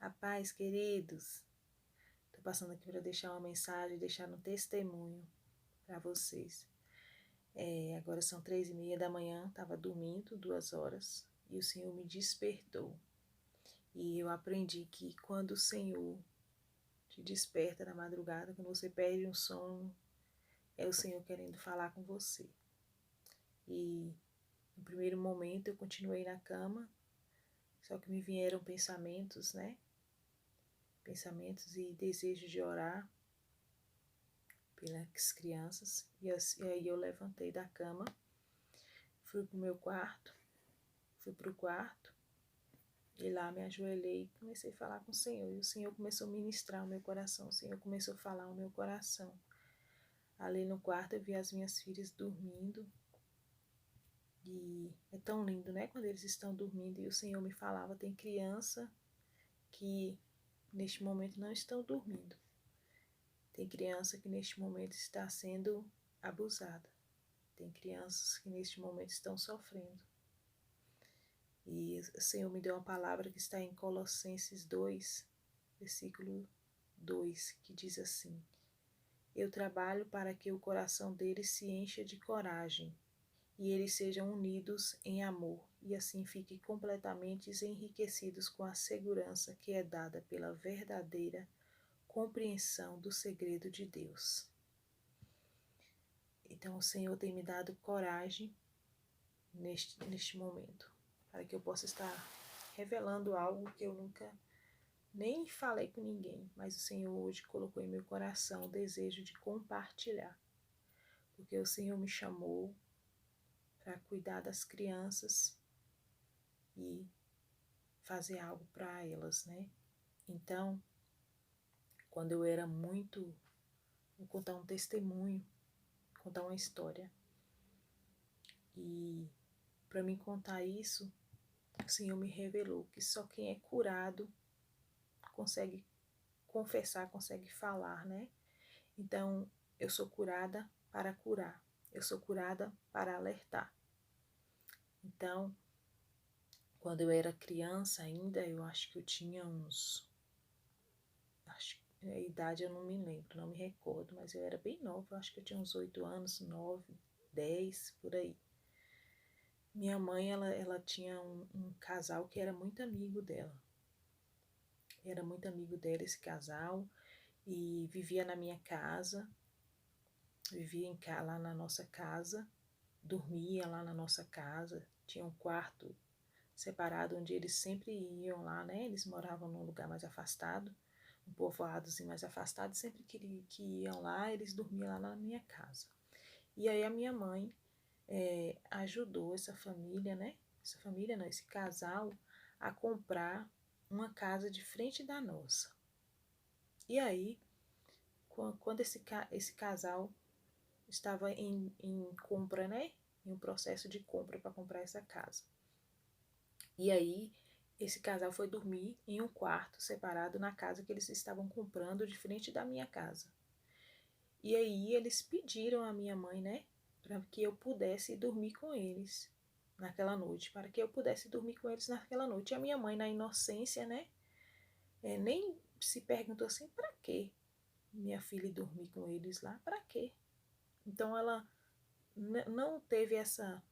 A paz, queridos. Estou passando aqui para deixar uma mensagem, deixar um testemunho para vocês. Agora são 3:30 da manhã, estava dormindo 2 horas e o Senhor me despertou. E eu aprendi que quando o Senhor te desperta na madrugada, quando você perde um sono, é o Senhor querendo falar com você. E no primeiro momento eu continuei na cama, só que me vieram pensamentos, né? Pensamentos e desejo de orar pelas crianças. E aí eu levantei da cama, fui pro meu quarto, fui pro quarto e lá me ajoelhei e comecei a falar com o Senhor. E o Senhor começou a ministrar o meu coração, o Senhor começou a falar o meu coração. Ali no quarto eu vi as minhas filhas dormindo. E é tão lindo, né? Quando eles estão dormindo e o Senhor me falava, tem criança que neste momento não estão dormindo. Tem criança que neste momento está sendo abusada. Tem crianças que neste momento estão sofrendo. E o Senhor me deu uma palavra que está em Colossenses 2, versículo 2, que diz assim: Eu trabalho para que o coração deles se encha de coragem e eles sejam unidos em amor e assim fiquem completamente enriquecidos com a segurança que é dada pela verdadeira compreensão do segredo de Deus. Então o Senhor tem me dado coragem neste momento, para que eu possa estar revelando algo que eu nunca nem falei com ninguém, mas o Senhor hoje colocou em meu coração o desejo de compartilhar, porque o Senhor me chamou para cuidar das crianças e fazer algo para elas, né? Então, quando eu era muito, vou contar um testemunho, contar uma história, e para me contar isso, o Senhor me revelou que só quem é curado consegue confessar, consegue falar, né? Então, eu sou curada para curar. Eu sou curada para alertar. Então, quando eu era criança ainda, eu acho que eu tinha a idade eu não me lembro, não me recordo, mas eu era bem nova, eu acho que eu tinha uns 8 anos, 9, 10, por aí. Minha mãe, ela tinha um casal que era muito amigo dela. Era muito amigo dela esse casal e vivia na minha casa, vivia lá na nossa casa, dormia lá na nossa casa, tinha um quarto separado onde eles sempre iam lá, né? Eles moravam num lugar mais afastado, um povoadozinho mais afastado, sempre que iam lá, eles dormiam lá na minha casa. E aí a minha mãe ajudou essa família, né? Essa família não, esse casal a comprar uma casa de frente da nossa. E aí, quando esse casal estava em compra, né? Em um processo de compra para comprar essa casa. E aí, esse casal foi dormir em um quarto separado na casa que eles estavam comprando de frente da minha casa. E aí, eles pediram à minha mãe, né? Para que eu pudesse dormir com eles naquela noite. Para que eu pudesse dormir com eles naquela noite. E a minha mãe, na inocência, né? Nem se perguntou assim, para quê? Minha filha dormir com eles lá, para quê? Então, ela não teve essa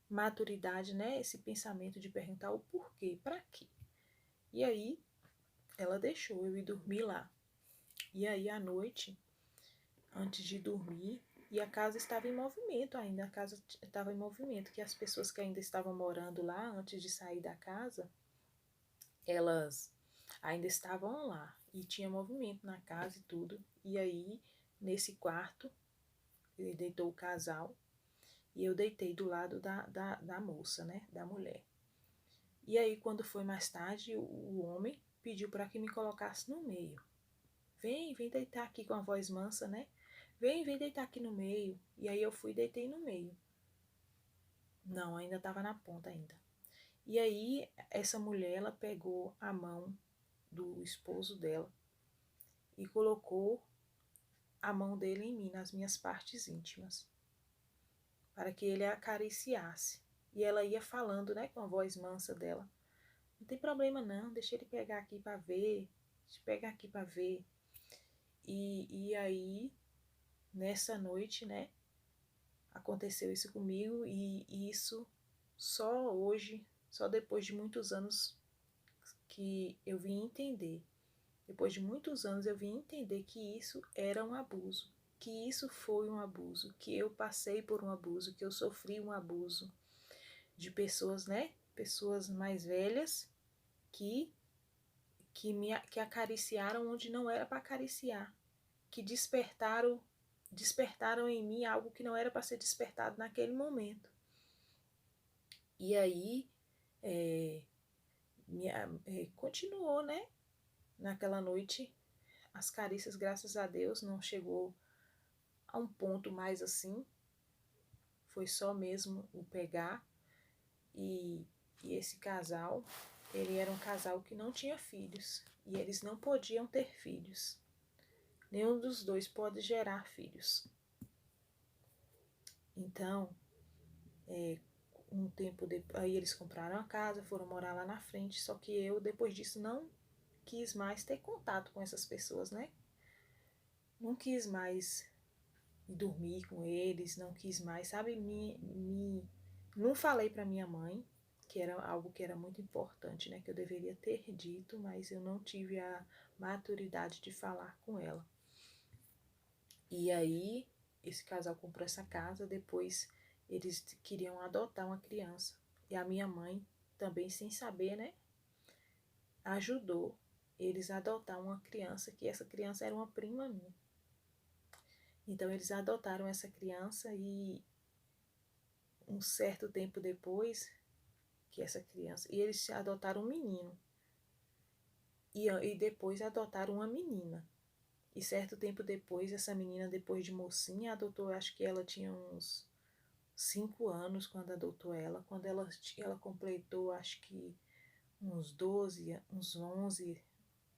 maturidade, né? Esse pensamento de perguntar o porquê, para quê. E aí, ela deixou eu ir dormir lá. E aí, à noite, antes de dormir, e a casa estava em movimento ainda, a casa estava em movimento, que as pessoas que ainda estavam morando lá, antes de sair da casa, elas ainda estavam lá, e tinha movimento na casa e tudo. E aí, nesse quarto, ele deitou o casal, e eu deitei do lado da moça, né, da mulher. E aí, quando foi mais tarde, o homem pediu para que me colocasse no meio. Vem deitar aqui com a voz mansa, né? Vem deitar aqui no meio. E aí eu fui e deitei no meio. Não, ainda estava na ponta ainda. E aí essa mulher, ela pegou a mão do esposo dela e colocou a mão dele em mim, nas minhas partes íntimas, para que ele a acariciasse. E ela ia falando, né, com a voz mansa dela, Não tem problema não, deixa ele pegar aqui para ver, deixa eu pegar aqui para ver. E aí, nessa noite, né, aconteceu isso comigo e isso só hoje, só depois de muitos anos que eu vim entender. Depois de muitos anos eu vim entender que isso era um abuso, que isso foi um abuso, que eu passei por um abuso, que eu sofri um abuso de pessoas, né? Pessoas mais velhas que que acariciaram onde não era para acariciar, que despertaram em mim algo que não era para ser despertado naquele momento. E aí continuou, né? Naquela noite, as carícias, graças a Deus, não chegou a um ponto mais assim. Foi só mesmo o pegar. E, e esse casal, ele era um casal que não tinha filhos. E eles não podiam ter filhos. Nenhum dos dois pode gerar filhos. Então, um tempo depois, aí eles compraram a casa, foram morar lá na frente. Só que eu, depois disso, não quis mais ter contato com essas pessoas, né? Não quis mais dormir com eles, não quis mais, sabe? Não falei para minha mãe, que era algo que era muito importante, né? Que eu deveria ter dito, mas eu não tive a maturidade de falar com ela. E aí, esse casal comprou essa casa, depois eles queriam adotar uma criança. E a minha mãe, também sem saber, né? Ajudou eles a adotar uma criança, que essa criança era uma prima minha. Então eles adotaram essa criança e um certo tempo depois que essa criança, e eles adotaram um menino e depois adotaram uma menina. E certo tempo depois, essa menina, depois de mocinha, adotou, acho que ela tinha uns 5 anos quando adotou ela. Quando ela completou, acho que uns 12, uns 11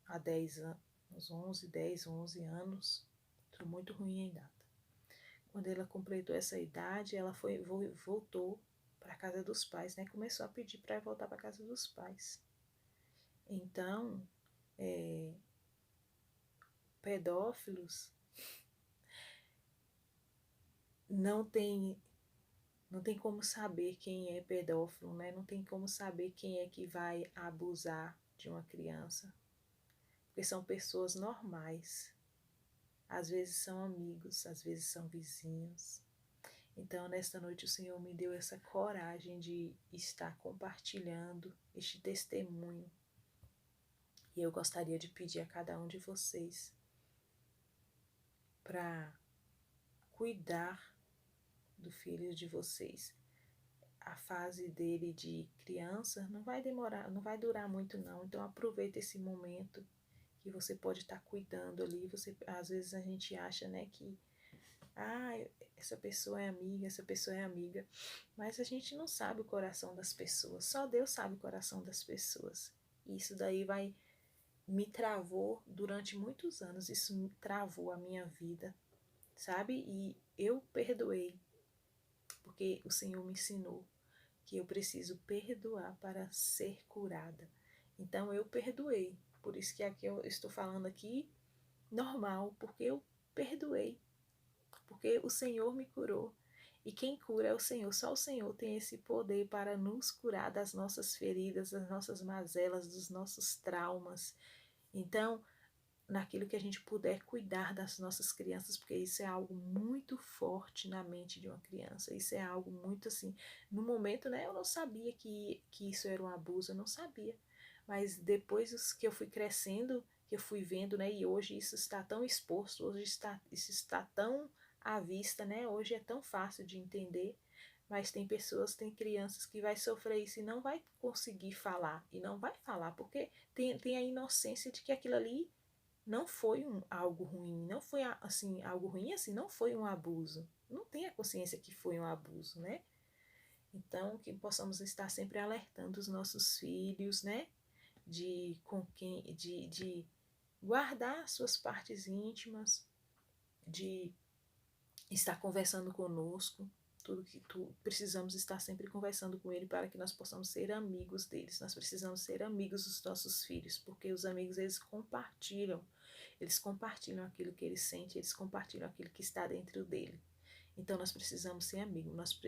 a 10 anos, uns 11, 10, 11 anos. Estou muito ruim em data. Quando ela completou essa idade, ela voltou para a casa dos pais, né? Começou a pedir para voltar para a casa dos pais. Então, pedófilos não tem não tem como saber quem é pedófilo, né? Não tem como saber quem é que vai abusar de uma criança, porque são pessoas normais. Às vezes são amigos, às vezes são vizinhos. Então, nesta noite, o Senhor me deu essa coragem de estar compartilhando este testemunho. E eu gostaria de pedir a cada um de vocês para cuidar do filho de vocês. A fase dele de criança não vai demorar, não vai durar muito não. Então aproveita esse momento que você pode estar cuidando ali. Às vezes a gente acha, né, que essa pessoa é amiga, essa pessoa é amiga, mas a gente não sabe o coração das pessoas. Só Deus sabe o coração das pessoas. E isso daí me travou durante muitos anos. Isso me travou a minha vida, sabe? E eu perdoei, porque o Senhor me ensinou que eu preciso perdoar para ser curada. Então eu perdoei. Por isso que aqui eu estou falando aqui normal, porque eu perdoei. Porque o Senhor me curou. E quem cura é o Senhor. Só o Senhor tem esse poder para nos curar das nossas feridas, das nossas mazelas, dos nossos traumas. Então, naquilo que a gente puder cuidar das nossas crianças, porque isso é algo muito forte na mente de uma criança. Isso é algo muito assim. No momento, né, eu não sabia que isso era um abuso, eu não sabia. Mas depois que eu fui crescendo, que eu fui vendo, né, e hoje isso está tão exposto, isso está tão à vista, né? Hoje é tão fácil de entender. Mas tem crianças que vai sofrer isso e não vai conseguir falar. E não vai falar, porque tem a inocência de que aquilo ali não foi algo ruim, não foi assim, algo ruim assim, não foi um abuso. Não tem a consciência que foi um abuso, né? Então, que possamos estar sempre alertando os nossos filhos, né? De guardar suas partes íntimas, de estar conversando conosco tudo que precisamos estar sempre conversando com ele para que nós possamos ser amigos deles. Nós precisamos ser amigos dos nossos filhos, porque os amigos, eles compartilham aquilo que ele sente, eles compartilham aquilo que está dentro dele. Então nós precisamos ser amigos.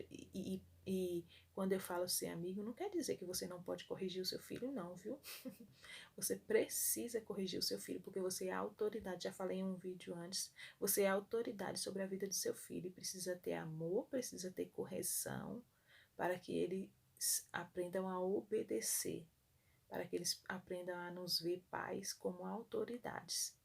E quando eu falo ser amigo, não quer dizer que você não pode corrigir o seu filho, não, viu? Você precisa corrigir o seu filho, porque você é a autoridade. Já falei em um vídeo antes. Você é a autoridade sobre a vida do seu filho. E precisa ter amor, precisa ter correção, para que eles aprendam a obedecer, para que eles aprendam a nos ver pais como autoridades.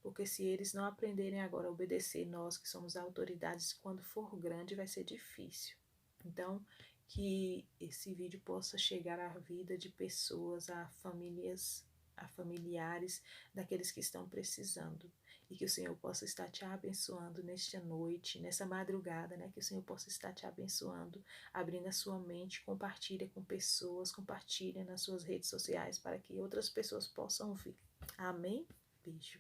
Porque se eles não aprenderem agora a obedecer nós, que somos autoridades, quando for grande vai ser difícil. Então, que esse vídeo possa chegar à vida de pessoas, a famílias, a familiares daqueles que estão precisando. E que o Senhor possa estar te abençoando nesta noite, nessa madrugada, né? Que o Senhor possa estar te abençoando, abrindo a sua mente, compartilha com pessoas, compartilha nas suas redes sociais para que outras pessoas possam ver. Amém? Beijo.